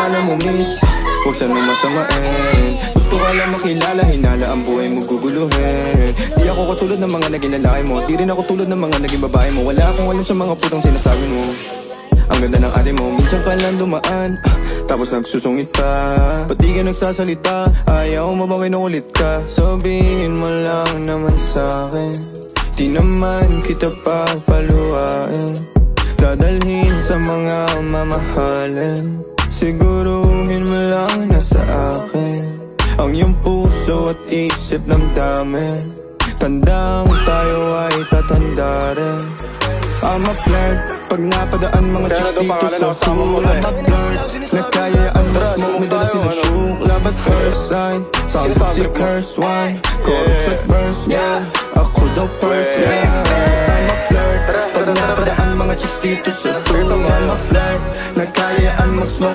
sana mo miss, huwag sanang masamain. Gusto ka lang makilala, hinala ang buhay mo guguluhin. Di ako katulad ng mga naging lalaki mo, di rin ako tulad ng mga naging babae mo. Wala akong alam sa mga putang sinasabi mo. Ang ganda ng ate mo, minsan ka lang dumaan, tapos nagsusungit pa. Ba't di ka nagsasalita, ayaw mo bang kinukulit ka? Sabihin mo lang naman sa'kin, di naman kita papaluhain. Dadalhin sa mga mamahalin, siguruhin mo lang na sa akin ang iyong puso at isip damdamin. Tandang tayo ay tatanda rin. I'm a flirt, pag napadaan mga chicks dito sa pool. I'm a flirt, nagkayaan na smoke, may dala sila shook. Love at first sight, sound si curse one, chorus at verse, yeah, ako daw first, yeah. I'm a flirt, pag napadaan mga chicks dito sa pool. I'm a flirt, nagkayaan mag-smoke.